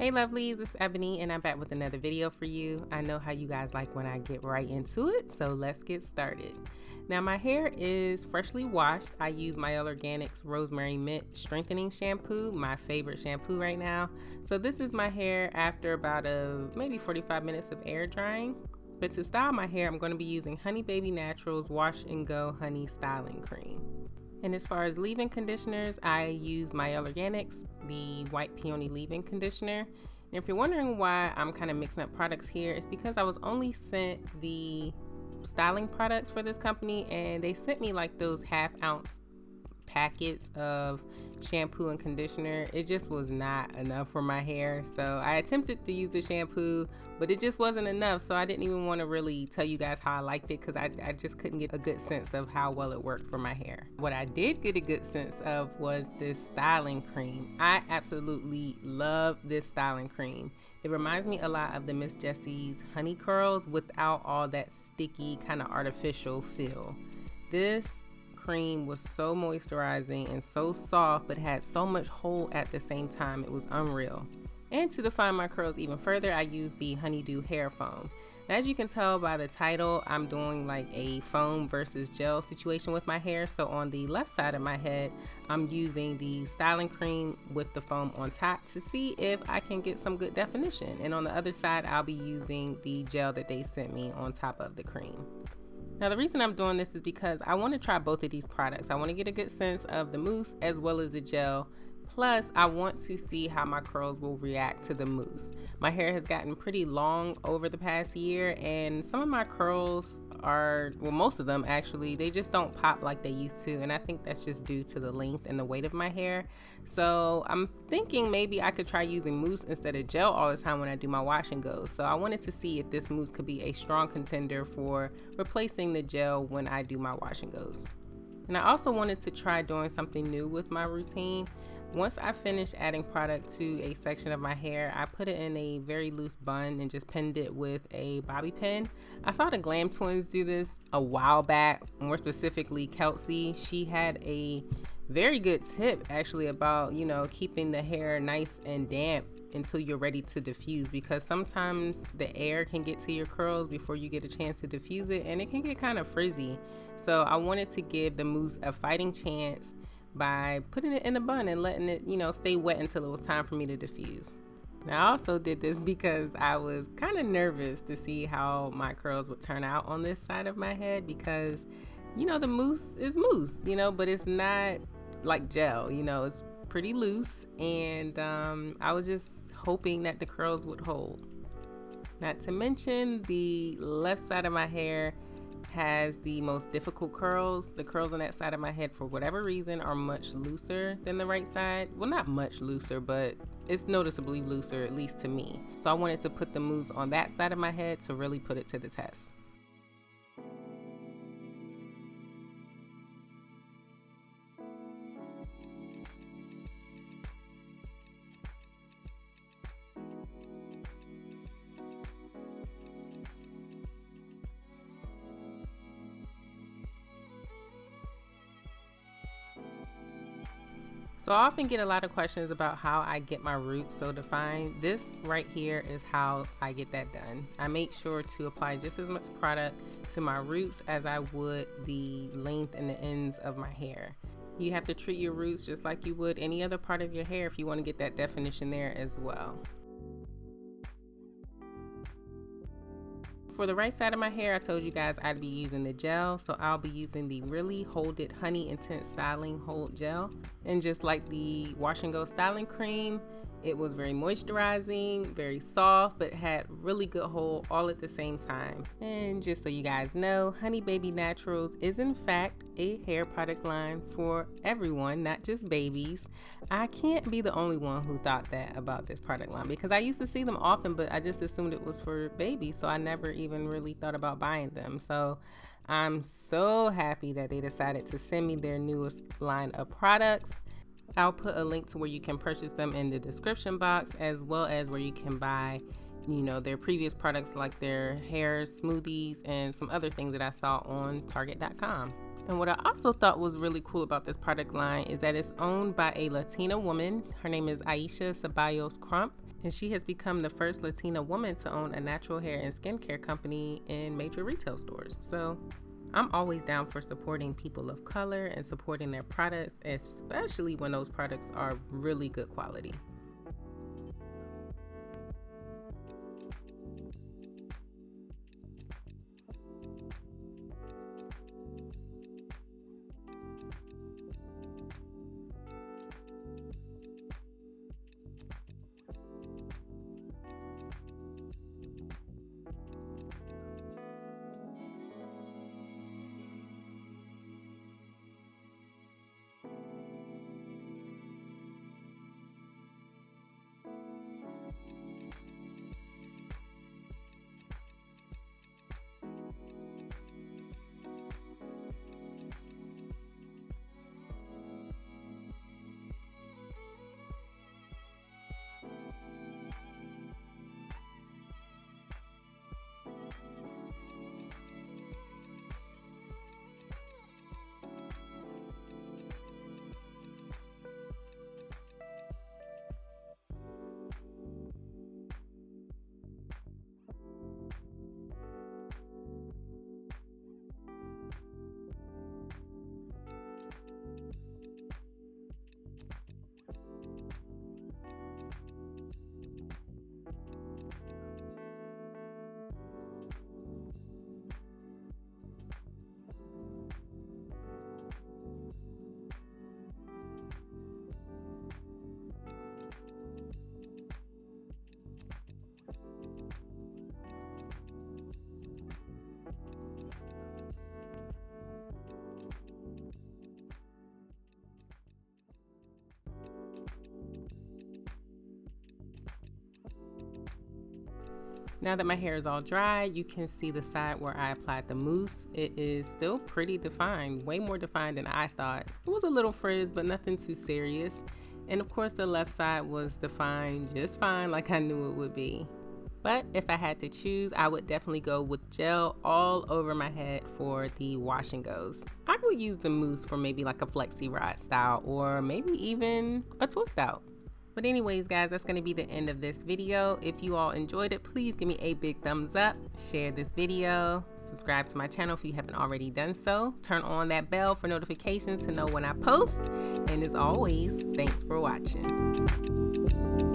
Hey lovelies, it's Ebony and I'm back with another video for you. I know how you guys like when I get right into it, so let's get started. Now my hair is freshly washed. I use Mousse Organics Rosemary Mint Strengthening Shampoo, my favorite shampoo right now. So this is my hair after about maybe 45 minutes of air drying. But to style my hair, I'm going to be using Honey Baby Naturals Wash and Go Honey Styling Cream. And as far as leave-in conditioners, I use Mousse Organics, the White Peony Leave-In Conditioner. And if you're wondering why I'm kind of mixing up products here, it's because I was only sent the styling products for this company, and they sent me like those half-ounce packets of shampoo and conditioner. It just was not enough for my hair, so I attempted to use the shampoo, but it just wasn't enough, so I didn't even want to really tell you guys how I liked it because I just couldn't get a good sense of how well it worked for my hair. What I did get a good sense of was this styling cream. I absolutely love this styling cream. It reminds me a lot of the Miss Jessie's honey curls without all that sticky kind of artificial feel. This cream was so moisturizing and so soft, but had so much hold at the same time. It was unreal. And to define my curls even further, I used the Honeydew hair foam. Now, as you can tell by the title, I'm doing like a foam versus gel situation with my hair. So on the left side of my head, I'm using the styling cream with the foam on top to see if I can get some good definition. And on the other side, I'll be using the gel that they sent me on top of the cream. Now the reason I'm doing this is because I want to try both of these products. I want to get a good sense of the mousse as well as the gel. Plus, I want to see how my curls will react to the mousse. My hair has gotten pretty long over the past year, and some of my curls are, well, most of them actually, they just don't pop like they used to, and I think that's just due to the length and the weight of my hair. So I'm thinking maybe I could try using mousse instead of gel all the time when I do my wash and go. So I wanted to see if this mousse could be a strong contender for replacing the gel when I do my wash and goes. And I also wanted to try doing something new with my routine. Once I finished adding product to a section of my hair, I put it in a very loose bun and just pinned it with a bobby pin. I saw the Glam Twins do this a while back, more specifically Kelsey. She had a very good tip actually about, keeping the hair nice and damp until you're ready to diffuse, because sometimes the air can get to your curls before you get a chance to diffuse it, and it can get kind of frizzy. So I wanted to give the mousse a fighting chance by putting it in a bun and letting it, stay wet until it was time for me to diffuse. Now I also did this because I was kind of nervous to see how my curls would turn out on this side of my head, because the mousse is mousse, but it's not like gel, it's pretty loose, and I was just hoping that the curls would hold. Not to mention the left side of my hair has the most difficult curls. The curls on that side of my head, for whatever reason, are much looser than the right side. Well, not much looser, but it's noticeably looser, at least to me. So I wanted to put the mousse on that side of my head to really put it to the test. So I often get a lot of questions about how I get my roots so defined. This right here is how I get that done. I make sure to apply just as much product to my roots as I would the length and the ends of my hair. You have to treat your roots just like you would any other part of your hair if you want to get that definition there as well. For the right side of my hair, I told you guys I'd be using the gel, so I'll be using the Really Hold It Honey Intense Styling Hold Gel. And just like the Wash and Go Styling Cream, it was very moisturizing, very soft, but had really good hold all at the same time. And just so you guys know, Honey Baby Naturals is in fact a hair product line for everyone, not just babies. I can't be the only one who thought that about this product line, because I used to see them often, but I just assumed it was for babies, so I never even really thought about buying them. So I'm so happy that they decided to send me their newest line of products. I'll put a link to where you can purchase them in the description box, as well as where you can buy, their previous products like their hair smoothies and some other things that I saw on Target.com. And what I also thought was really cool about this product line is that it's owned by a Latina woman. Her name is Aisha Ceballos Crump. And she has become the first Latina woman to own a natural hair and skincare company in major retail stores. So I'm always down for supporting people of color and supporting their products, especially when those products are really good quality. Now that my hair is all dry, you can see the side where I applied the mousse. It is still pretty defined, way more defined than I thought. It was a little frizz, but nothing too serious. And of course the left side was defined just fine, like I knew it would be. But if I had to choose, I would definitely go with gel all over my head for the wash and goes. I would use the mousse for maybe like a flexi rod style or maybe even a twist out. But anyways, guys, that's going to be the end of this video. If you all enjoyed it, please give me a big thumbs up, share this video, subscribe to my channel if you haven't already done so, turn on that bell for notifications to know when I post, and as always, thanks for watching.